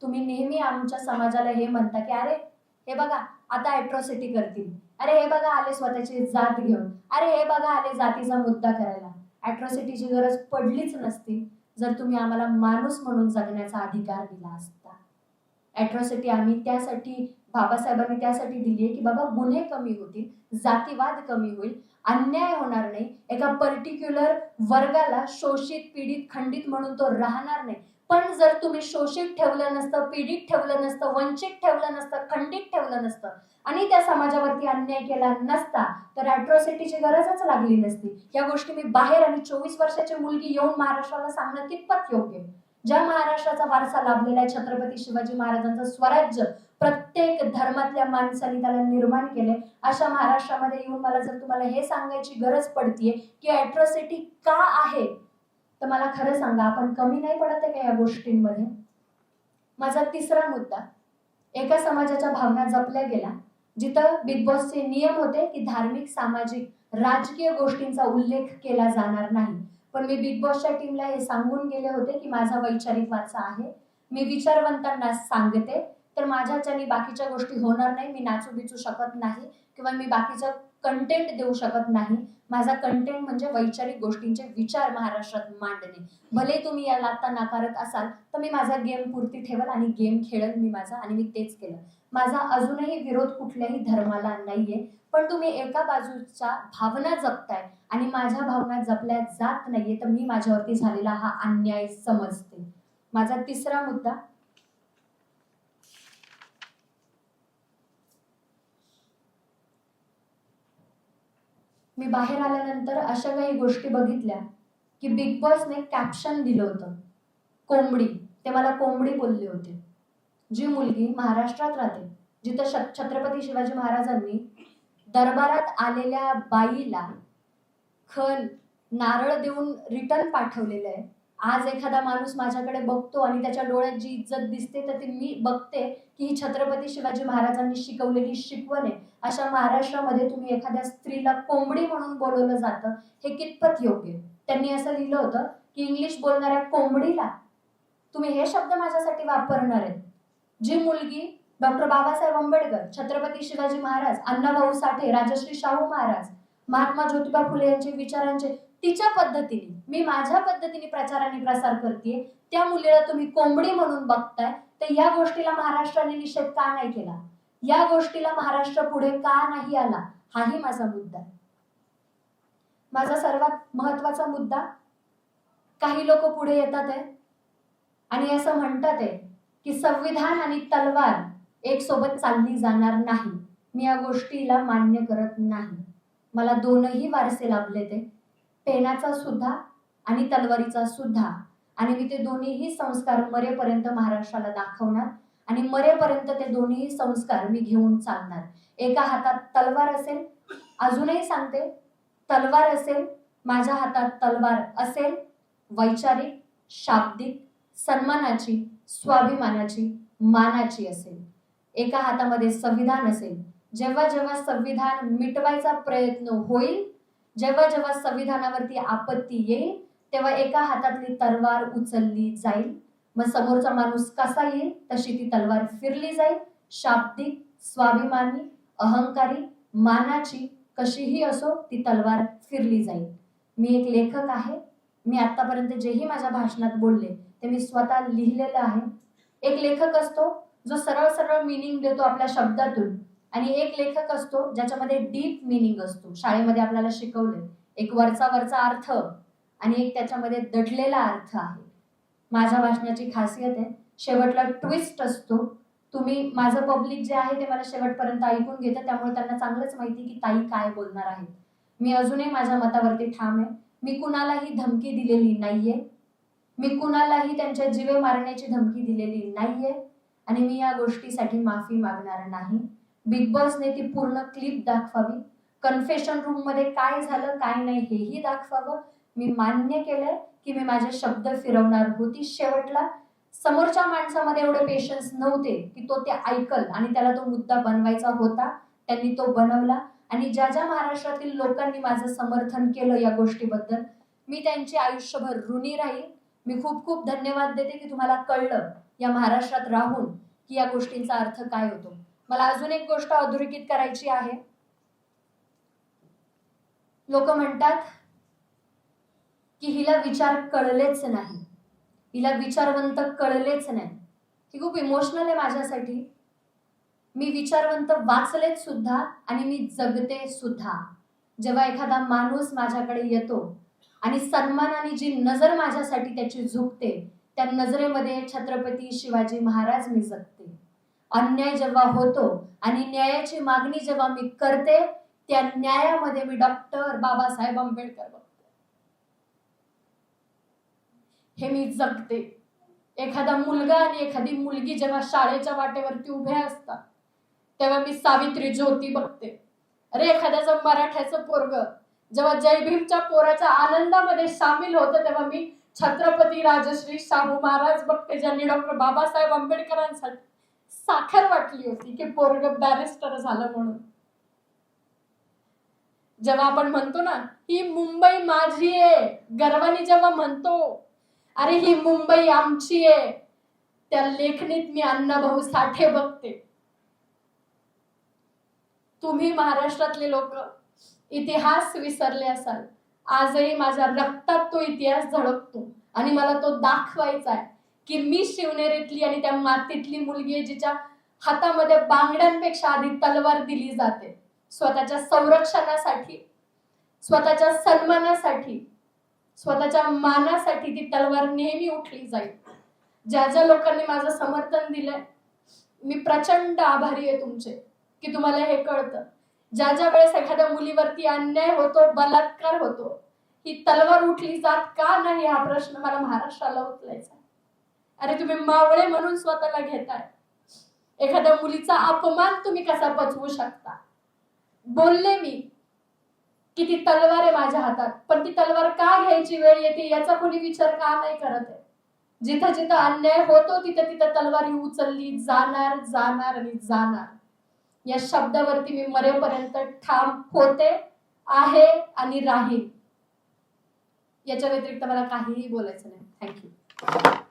तुम्ही नेहमी आमच्या समाजाला हे म्हणता की अरे हे बघा आता अॅट्रॉसिटी करतील, अरे हे बघा आले स्वतःची जात घेऊन, अरे हे बघा आले जातीचा मुद्दा करायला. अॅट्रॉसिटीची गरज पडलीच नसती जर तुम्ही आम्हाला माणूस म्हणून जगण्याचा अधिकार दिला असता. अॅट्रॉसिटी आम्ही त्यासाठी, बाबासाहेबांनी त्यासाठी दिली आहे की बाबा गुन्हे कमी होतील, जातीवाद कमी होईल, अन्याय होणार नाही, एका पर्टिक्युलर वर्गाला शोषित पीडित खंडित म्हणून तो राहणार नाही. पण जर तुम्ही शोषित ठेवलं नसतं, पीडित ठेवलं नसतं, वंचित ठेवलं नसतं, खंडित ठेवलं नसतं आणि त्या समाजावरती अन्याय केला नसता तर अॅट्रॉसिटीची गरजच लागली नसती. या गोष्टी मी बाहेर आणि 24 वर्षाची मुलगी येऊन महाराष्ट्राला सांगणं कितपत योग्य. ज्या महाराष्ट्राचा वारसा लाभलेला आहे, छत्रपती शिवाजी महाराजांचं स्वराज्य प्रत्येक धर्मातल्या माणसांनी त्याला निर्माण केले, अशा महाराष्ट्रामध्ये येऊन मला जर तुम्हाला हे सांगायची गरज पडतीये की अॅट्रॉसिटी का आहे, तर मला खरं सांगा, आपण कमी नाही पडत आहे का या गोष्टींमध्ये? माझा तिसरा मुद्दा, एका समाजाच्या भावना जपल्या गेल्या जिथं बिग बॉसचे नियम होते की धार्मिक, सामाजिक, राजकीय गोष्टींचा उल्लेख केला जाणार नाही. पण मी बिग बॉसच्या टीमला हे सांगून गेले होते की माझा वैचारिक वारसा आहे, मी विचारवंतांना सांगते, तर माझ्याच्याने बाकीच्या गोष्टी होणार नाही. मी नाचू बिचू शकत नाही किंवा मी बाकीचं कंटेंट देऊ शकत नाही. माझा कंटेंट म्हणजे वैचारिक गोष्टींचे विचार महाराष्ट्रात मांडणे. भले तुम्ही याला आता नाकारत असाल तर मी माझा गेम पुरती ठेवल आणि गेम खेळेल मी माझा, आणि मी तेच केलं. माझा अजूनही विरोध कुठल्याही धर्माला नाहीये, पण तुम्ही एका बाजूच्या भावना जपताय आणि माझ्या भावना जपल्या जात नाहीये, तर मी माझ्यावरती झालेला हा अन्याय समजते. माझा तिसरा मुद्दा, मी बाहेर आल्यानंतर अशा काही गोष्टी बघितल्या की बिग बॉसने कॅप्शन दिलं होतं कोंबडी, ते मला कोंबडी बोलले होते. जी मुलगी महाराष्ट्रात राहते, जिथं छत्रपती शिवाजी महाराजांनी दरबारात आलेल्या बाईला खण, नारळ देऊन रिटर्न पाठवलेलं आहे. आज एखादा माणूस माझ्याकडे बघतो आणि त्याच्या डोळ्यात जी इज्जत दिसते तर ती मी बघते की ही छत्रपती शिवाजी महाराजांनी शिकवलेली शिकवण आहे. अशा महाराष्ट्रामध्ये तुम्ही एखाद्या स्त्रीला कोंबडी म्हणून बोलवलं जातं, हे कितपत योग्य? त्यांनी असं लिहिलं होतं की इंग्लिश बोलणाऱ्या कोंबडीला तुम्ही हे शब्द माझ्यासाठी वापरणार आहेत. जी मुलगी डॉक्टर बाबासाहेब आंबेडकर, छत्रपती शिवाजी महाराज, अण्णाभाऊ साठे, राजश्री शाहू महाराज, महात्मा ज्योतिबा फुले यांचे विचारांचे तिच्या पद्धतीने, मी माझ्या पद्धतीने प्रचार आणि प्रसार करते, त्या मुलीला तुम्ही कोंबडी म्हणून बघताय, तर या गोष्टीला महाराष्ट्राने निषेध का नाही केला? या गोष्टीला महाराष्ट्र पुढे का नाही आला? हाही माझा मुद्दा आहे. माझा सर्वात महत्वाचा मुद्दा, काही लोक पुढे येतात आहे आणि असं म्हणतात आहे की संविधान आणि तलवार एक सोबत चालली जाणार नाही. मी या गोष्टीला मान्य करत नाही. मला दोनही वारसे लाभले, ते पेनाचा सुद्धा आणि तलवारीचा सुद्धा, आणि मी ते दोन्हीही संस्कार मरेपर्यंत महाराष्ट्राला दाखवणार आणि मरेपर्यंत ते दोन्ही संस्कार मी घेऊन चालणार. एका हातात तलवार असेल, अजूनही सांगते, तलवार असेल, माझ्या हातात तलवार असेल, वैचारिक, शाब्दिक, सन्मानाची, स्वाभिमानाची, मानाची असेल. एका हातामध्ये संविधान असेल. जेव्हा जेव्हा संविधान मिटवायचा प्रयत्न होईल, जेव्हा जेव्हा संविधानावरती आपत्ती येईल, तेव्हा एका हातातली तलवार उचलली जाईल. मग समोरचा माणूस कसा येईल तशी ती तलवार फिरली जाईल. शाब्दिक, स्वाभिमानी, अहंकारी, मानाची कशीही असो ती तलवार फिरली जाईल. मी एक लेखक आहे. मी आतापर्यंत जेही माझ्या भाषणात बोलले ते मी स्वतः लिहिलेलं आहे. एक लेखक असतो जो सरळ सरळ मीनिंग देतो आपल्या शब्दातून, आणि एक लेखक असतो ज्याच्यामध्ये डीप मीनिंग असतो. शाळेमध्ये आपल्याला शिकवले एक वरचा वरचा अर्थ आणि एक त्याच्यामध्ये दडलेला अर्थ आहे. माझ्या भाषणाची खासियत आहे, शेवटला ट्विस्ट असतो. तुम्ही, माझं पब्लिक जे आहे ते मला शेवटपर्यंत ऐकून घेतं, त्यामुळे त्यांना चांगलंच माहिती की ताई काय बोलणार आहेत. मी अजूनही माझ्या मतावरती ठाम आहे. मी कुणालाही धमकी दिलेली नाहीये, मी कुणालाही त्यांच्या जीवे मारण्याची धमकी दिलेली नाहीये आणि मी या गोष्टीसाठी माफी मागणार नाही. बिग बॉसने ती पूर्ण क्लिप दाखवावी. कन्फेशन रूम मध्ये काय झालं काय नाही हेही दाखवावं. मी मान्य केलंय की मी माझे शब्द फिरवणार होती. शेवटला समोरच्या माणसामध्ये एवढे पेशन्स नव्हते की तो ते ऐकल आणि त्याला तो मुद्दा बनवायचा होता. त्यांनी तो बनवला आणि ज्या ज्या महाराष्ट्रातील लोकांनी माझं समर्थन केलं या गोष्टीबद्दल मी त्यांची आयुष्यभर ऋणी राहील. मी खूप खूप धन्यवाद देते की तुम्हाला कळलं या महाराष्ट्रात राहून की या गोष्टींचा अर्थ काय होतो. मला अजून एक गोष्ट अधोरेखित करायची आहे. लोक म्हणतात की हिला विचार कळलेच नाही, हिला विचारवंत कळलेच नाही. ही खूप इमोशनल आहे माझ्यासाठी. मी विचारवंत वाचलेत सुद्धा आणि मी जगते सुद्धा. जेव्हा एखादा माणूस माझ्याकडे येतो आणि सन्मानाने जी नजर माझ्यासाठी त्याची झुकते, त्या नजरेमध्ये छत्रपती शिवाजी महाराज मी जगते. अन्याय जेव्हा होतो आणि न्यायाची मागणी जेव्हा मी करते, त्या न्यायामध्ये मी डॉक्टर बाबासाहेब आंबेडकर बघते. हे मी जगते. एखादा मुलगा आणि एखादी मुलगी जेव्हा शाळेच्या वाटेवरती उभे असतात, तेव्हा मी सावित्री ज्योती बघते. अरे एखाद्याचं मराठ्याचं पोरग जेव्हा जय भीमच्या पोराच्या आनंदामध्ये सामील होतं, तेव्हा मी छत्रपती राजश्री शाहू महाराज बघते, ज्यांनी डॉक्टर बाबासाहेब आंबेडकरांसाठी साखर वाटली होती की पोरग बॅरिस्टर झालं म्हणून. जेव्हा आपण म्हणतो ना ही मुंबई माझी आहे, गर्वाने जेव्हा म्हणतो अरे ही मुंबई आमची आहे, त्या लेखणीत मी अण्णाभाऊ साठे बघते. तुम्ही महाराष्ट्रातले लोक इतिहास विसरले असाल, आजही माझ्या रक्तात तो इतिहास झळकतो आणि मला तो दाखवायचा आहे की मी शिवनेरीतली आणि त्या मातीतली मुलगी आहे, जिच्या हातामध्ये बांगड्यांपेक्षा आधी तलवार दिली जाते. स्वतःच्या संरक्षणासाठी, स्वतःच्या सन्मानासाठी, स्वतःच्या मानासाठी ती तलवार नेहमी उठली जाईल. ज्या ज्या लोकांनी माझं समर्थन दिलंय, मी प्रचंड आभारी आहे तुमचे की तुम्हाला हे कळतं. ज्या ज्या वेळेस एखाद्या मुलीवरती अन्याय होतो, बलात्कार होतो, ही तलवार उठली जात का नाही हा प्रश्न मला महाराष्ट्राला उचलायचा. अरे तुम्ही मावळे म्हणून स्वतःला घेताय. एखाद्या मुलीचा अपमान तुम्ही कसा पचवू शकता. बोलले मी की ती तलवार आहे माझ्या हातात, पण ती तलवार का घ्यायची वेळ येते याचा कोणी विचार का नाही करत आहे. जिथं जिथं अन्याय होतो तिथं तिथं तलवारी उचलली जाणार जाणार आणि जाणार. या शब्दावरती मी मरेपर्यंत ठाम होते, आहे आणि राहील. याच्या व्यतिरिक्त मला काहीही बोलायचं नाही. थँक्यू.